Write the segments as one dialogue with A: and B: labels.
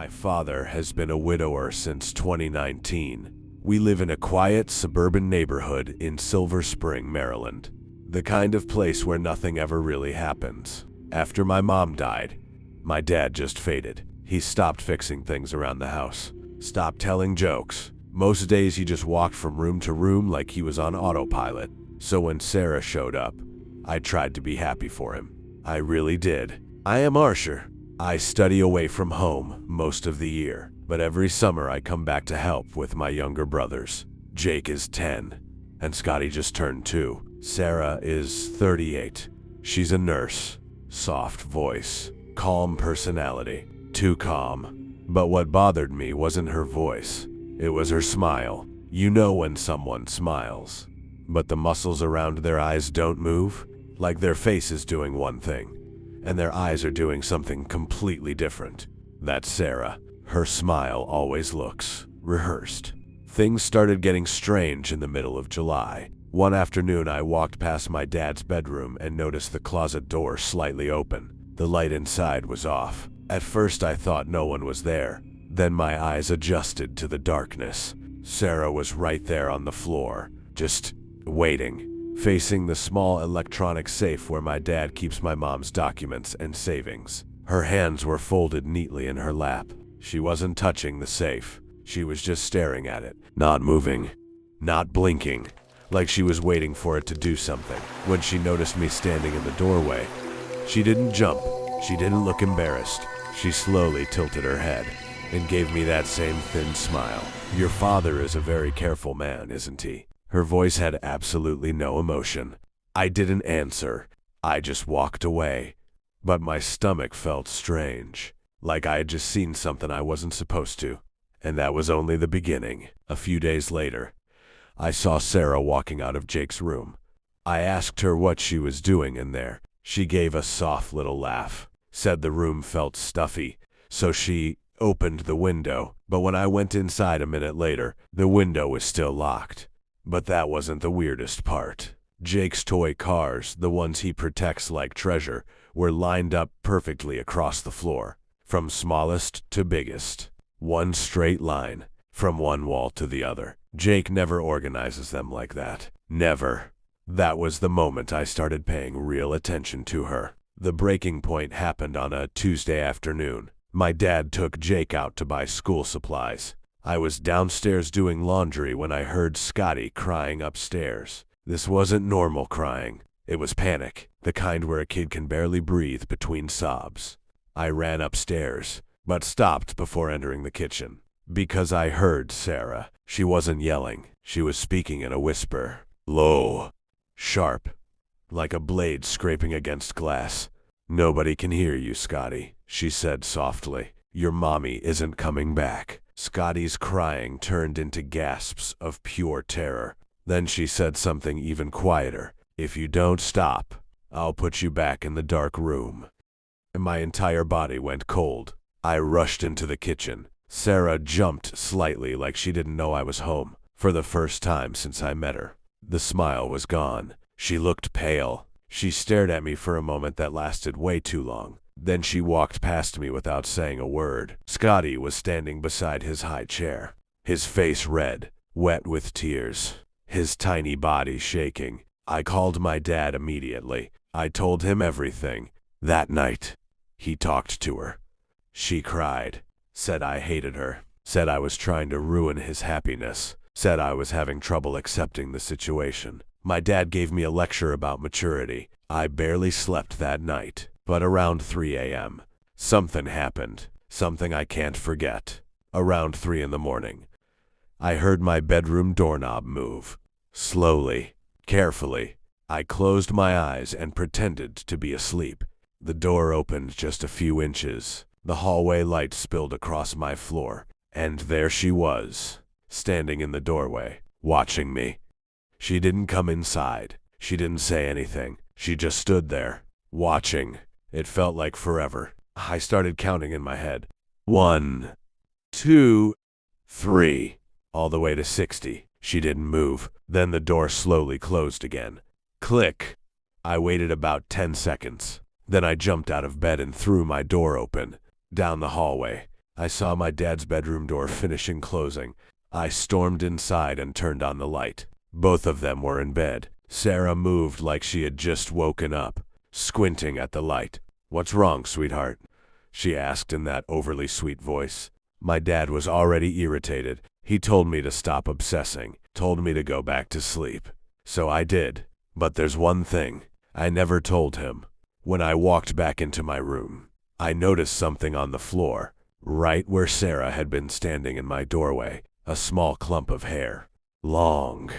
A: My father has been a widower since 2019. We live in a quiet suburban neighborhood in Silver Spring, Maryland. The kind of place where nothing ever really happens. After my mom died, my dad just faded. He stopped fixing things around the house, stopped telling jokes. Most days he just walked from room to room like he was on autopilot. So when Sarah showed up, I tried to be happy for him. I really did. I am Archer. I study away from home most of the year, but every summer I come back to help with my younger brothers. Jake is 10, and Scotty just turned 2. Sarah is 38. She's a nurse. Soft voice, calm personality. Too calm. But what bothered me wasn't her voice. It was her smile. You know when someone smiles, but the muscles around their eyes don't move, like their face is doing one thing, and their eyes are doing something completely different. That's Sarah. Her smile always looks rehearsed. Things started getting strange in the middle of July. One afternoon, I walked past my dad's bedroom and noticed the closet door slightly open. The light inside was off. At first, I thought no one was there. Then my eyes adjusted to the darkness. Sarah was right there on the floor, just waiting, facing the small electronic safe where my dad keeps my mom's documents and savings. Her hands were folded neatly in her lap. She wasn't touching the safe. She was just staring at it, not moving, not blinking, like she was waiting for it to do something. When she noticed me standing in the doorway, she didn't jump. She didn't look embarrassed. She slowly tilted her head and gave me that same thin smile. Your father is a very careful man, isn't he? Her voice had absolutely no emotion. I didn't answer. I just walked away. But my stomach felt strange, like I had just seen something I wasn't supposed to. And that was only the beginning. A few days later, I saw Sarah walking out of Jake's room. I asked her what she was doing in there. She gave a soft little laugh, said the room felt stuffy, so she opened the window. But when I went inside a minute later, the window was still locked. But that wasn't the weirdest part. Jake's toy cars, the ones he protects like treasure, were lined up perfectly across the floor, from smallest to biggest. One straight line, from one wall to the other. Jake never organizes them like that. Never. That was the moment I started paying real attention to her. The breaking point happened on a Tuesday afternoon. My dad took Jake out to buy school supplies. I was downstairs doing laundry when I heard Scotty crying upstairs. This wasn't normal crying. It was panic, the kind where a kid can barely breathe between sobs. I ran upstairs, but stopped before entering the kitchen. Because I heard Sarah. She wasn't yelling. She was speaking in a whisper. Low. Sharp. Like a blade scraping against glass. Nobody can hear you, Scotty, she said softly. Your mommy isn't coming back. Scotty's crying turned into gasps of pure terror. Then she said something even quieter. If you don't stop, I'll put you back in the dark room. And my entire body went cold. I rushed into the kitchen. Sarah jumped slightly like she didn't know I was home. For the first time since I met her, the smile was gone. She looked pale. She stared at me for a moment that lasted way too long. Then she walked past me without saying a word. Scotty was standing beside his high chair, his face red, wet with tears, his tiny body shaking. I called my dad immediately. I told him everything. That night, he talked to her. She cried, said I hated her, said I was trying to ruin his happiness, said I was having trouble accepting the situation. My dad gave me a lecture about maturity. I barely slept that night. But around 3 a.m., something happened, something I can't forget. Around 3 in the morning, I heard my bedroom doorknob move. Slowly, carefully, I closed my eyes and pretended to be asleep. The door opened just a few inches. The hallway light spilled across my floor, and there she was, standing in the doorway, watching me. She didn't come inside. She didn't say anything. She just stood there, watching. It felt like forever. I started counting in my head. 1, 2, 3, all the way to 60. She didn't move. Then the door slowly closed again. Click. I waited about 10 seconds. Then I jumped out of bed and threw my door open. Down the hallway, I saw my dad's bedroom door finishing closing. I stormed inside and turned on the light. Both of them were in bed. Sarah moved like she had just woken up, squinting at the light. "What's wrong, sweetheart?" she asked in that overly sweet voice. My dad was already irritated. He told me to stop obsessing, told me to go back to sleep. So I did. But there's one thing I never told him. When I walked back into my room, I noticed something on the floor, right where Sarah had been standing in my doorway. A small clump of hair. Long,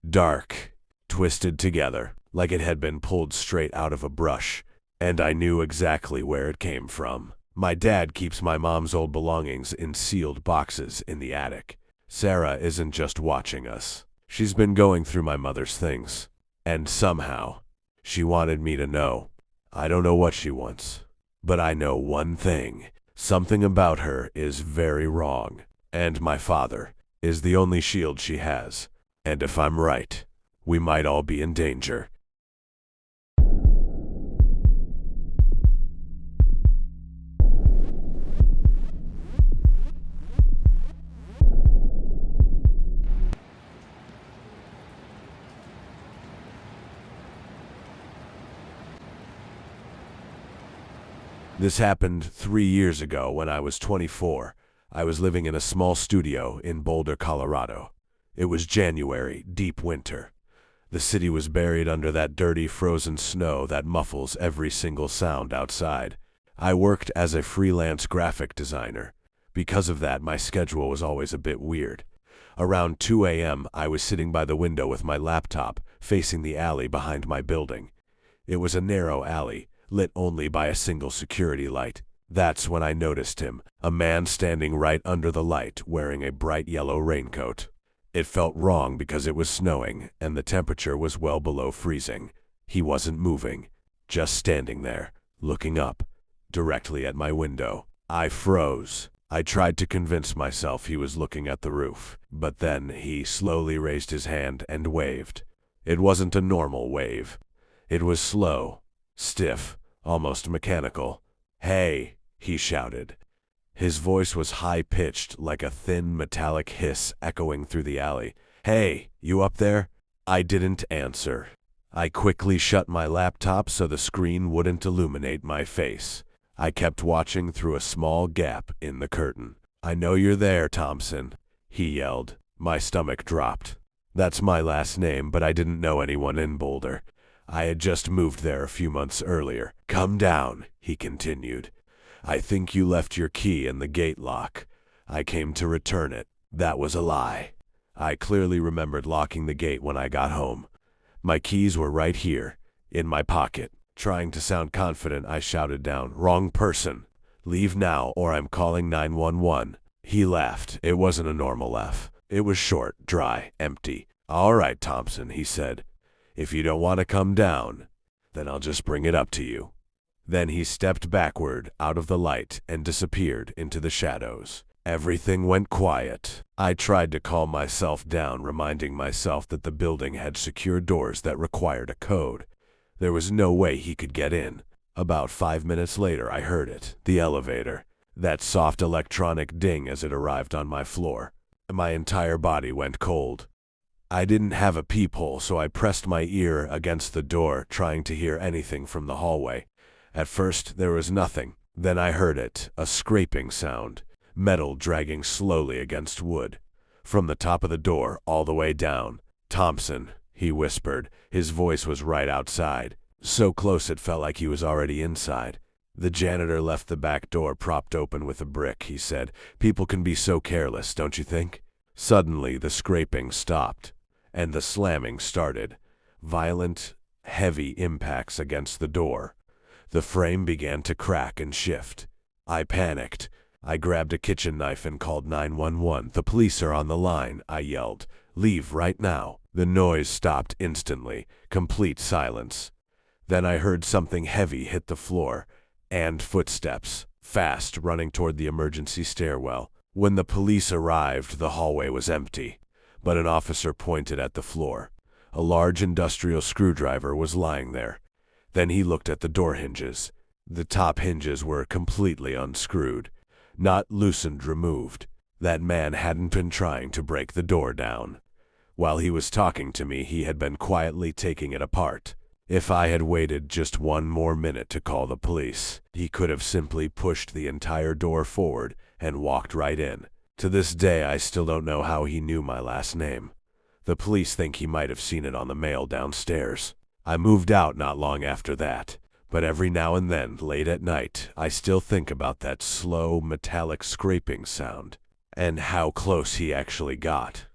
A: dark, twisted together, like it had been pulled straight out of a brush. And I knew exactly where it came from. My dad keeps my mom's old belongings in sealed boxes in the attic. Sarah isn't just watching us. She's been going through my mother's things. And somehow, she wanted me to know. I don't know what she wants, but I know one thing. Something about her is very wrong. And my father is the only shield she has. And if I'm right, we might all be in danger. This happened 3 years ago when I was 24. I was living in a small studio in Boulder, Colorado. It was January, deep winter. The city was buried under that dirty, frozen snow that muffles every single sound outside. I worked as a freelance graphic designer. Because of that, my schedule was always a bit weird. Around 2 a.m., I was sitting by the window with my laptop, facing the alley behind my building. It was a narrow alley, lit only by a single security light. That's when I noticed him, a man standing right under the light, wearing a bright yellow raincoat. It felt wrong because it was snowing, and the temperature was well below freezing. He wasn't moving, just standing there, looking up, directly at my window. I froze. I tried to convince myself he was looking at the roof, but then he slowly raised his hand and waved. It wasn't a normal wave. It was slow, stiff, almost mechanical. "Hey," he shouted. His voice was high-pitched, like a thin metallic hiss echoing through the alley. "Hey, you up there?" I didn't answer. I quickly shut my laptop so the screen wouldn't illuminate my face. I kept watching through a small gap in the curtain. "I know you're there, Thompson," he yelled. My stomach dropped. That's my last name, but I didn't know anyone in Boulder. I had just moved there a few months earlier. "Come down," he continued. "I think you left your key in the gate lock. I came to return it." That was a lie. I clearly remembered locking the gate when I got home. My keys were right here, in my pocket. Trying to sound confident, I shouted down, "Wrong person. Leave now or I'm calling 911. He laughed. It wasn't a normal laugh. It was short, dry, empty. "All right, Thompson," he said. "If you don't want to come down, then I'll just bring it up to you." Then he stepped backward out of the light and disappeared into the shadows. Everything went quiet. I tried to calm myself down, reminding myself that the building had secure doors that required a code. There was no way he could get in. About 5 minutes later, I heard it. The elevator. That soft electronic ding as it arrived on my floor. My entire body went cold. I didn't have a peephole, so I pressed my ear against the door, trying to hear anything from the hallway. At first, there was nothing. Then I heard it, a scraping sound, metal dragging slowly against wood. From the top of the door, all the way down. "Thompson," he whispered. His voice was right outside. So close it felt like he was already inside. "The janitor left the back door propped open with a brick," he said. "People can be so careless, don't you think?" Suddenly, the scraping stopped, and the slamming started. Violent, heavy impacts against the door. The frame began to crack and shift. I panicked. I grabbed a kitchen knife and called 911. "The police are on the line," I yelled. "Leave right now." The noise stopped instantly. Complete silence. Then I heard something heavy hit the floor, and footsteps, fast, running toward the emergency stairwell. When the police arrived, the hallway was empty, but an officer pointed at the floor. A large industrial screwdriver was lying there. Then he looked at the door hinges. The top hinges were completely unscrewed. not loosened, removed. That man hadn't been trying to break the door down. While he was talking to me, he had been quietly taking it apart. If I had waited just one more minute to call the police, he could have simply pushed the entire door forward and walked right in. To this day, I still don't know how he knew my last name. The police think he might have seen it on the mail downstairs. I moved out not long after that, but every now and then, late at night, I still think about that slow, metallic scraping sound, and how close he actually got.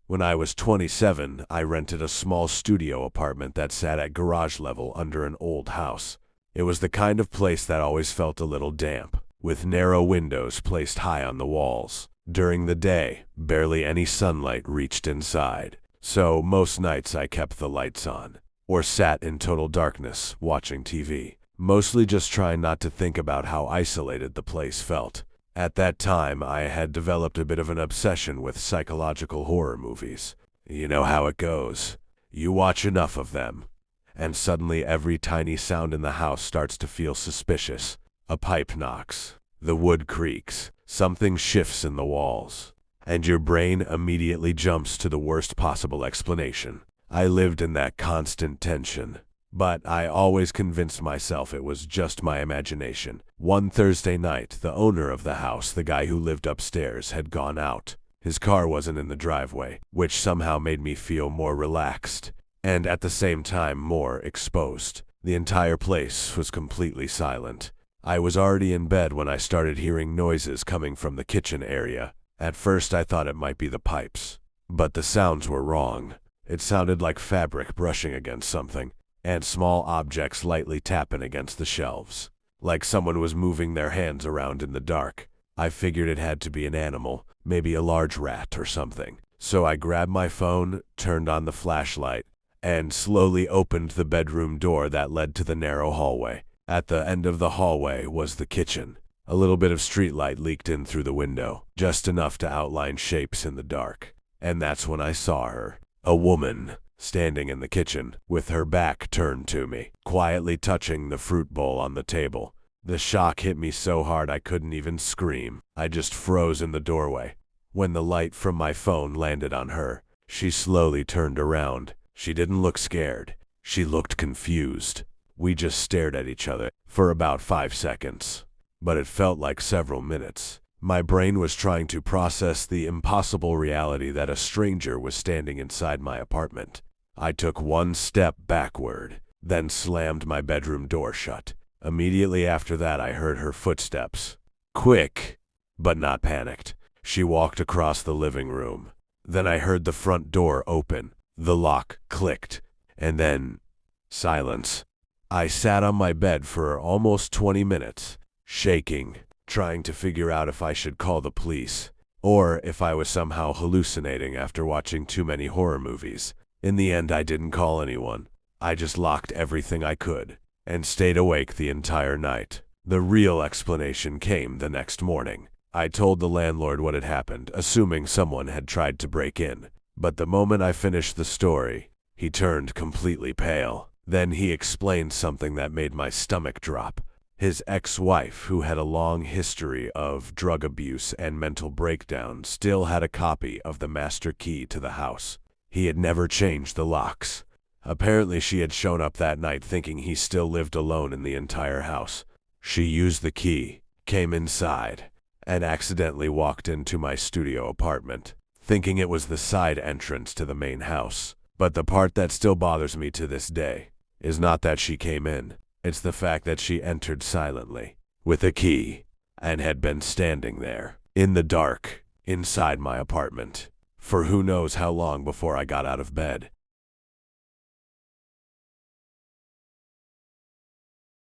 A: When I was 27, I rented a small studio apartment that sat at garage level under an old house. It was the kind of place that always felt a little damp, with narrow windows placed high on the walls. During the day, barely any sunlight reached inside, so most nights I kept the lights on, or sat in total darkness watching TV, mostly just trying not to think about how isolated the place felt. At that time, I had developed a bit of an obsession with psychological horror movies. You know how it goes. You watch enough of them, and suddenly every tiny sound in the house starts to feel suspicious. A pipe knocks, the wood creaks, something shifts in the walls, and your brain immediately jumps to the worst possible explanation. I lived in that constant tension, but I always convinced myself it was just my imagination. One Thursday night, the owner of the house, the guy who lived upstairs, had gone out. His car wasn't in the driveway, which somehow made me feel more relaxed, and at the same time more exposed. The entire place was completely silent. I was already in bed when I started hearing noises coming from the kitchen area. At first I thought it might be the pipes, but the sounds were wrong. It sounded like fabric brushing against something, and small objects lightly tapping against the shelves, like someone was moving their hands around in the dark. I figured it had to be an animal, maybe a large rat or something. So I grabbed my phone, turned on the flashlight, and slowly opened the bedroom door that led to the narrow hallway. At the end of the hallway was the kitchen. A little bit of streetlight leaked in through the window, just enough to outline shapes in the dark. And that's when I saw her. A woman, standing in the kitchen, with her back turned to me, quietly touching the fruit bowl on the table. The shock hit me so hard I couldn't even scream. I just froze in the doorway. When the light from my phone landed on her, she slowly turned around. She didn't look scared. She looked confused. We just stared at each other for about 5 seconds, but it felt like several minutes. My brain was trying to process the impossible reality that a stranger was standing inside my apartment. I took one step backward, then slammed my bedroom door shut. Immediately after that, I heard her footsteps. Quick, but not panicked. She walked across the living room. Then I heard the front door open. The lock clicked, and then silence. I sat on my bed for almost 20 minutes, shaking, trying to figure out if I should call the police, or if I was somehow hallucinating after watching too many horror movies. In the end, I didn't call anyone. I just locked everything I could, and stayed awake the entire night. The real explanation came the next morning. I told the landlord what had happened, assuming someone had tried to break in. But the moment I finished the story, he turned completely pale. Then he explained something that made my stomach drop. His ex-wife, who had a long history of drug abuse and mental breakdown, still had a copy of the master key to the house. He had never changed the locks. Apparently she had shown up that night thinking he still lived alone in the entire house. She used the key, came inside, and accidentally walked into my studio apartment, thinking it was the side entrance to the main house. But the part that still bothers me to this day is not that she came in. It's the fact that she entered silently, with a key, and had been standing there, in the dark, inside my apartment, for who knows how long before I got out of bed.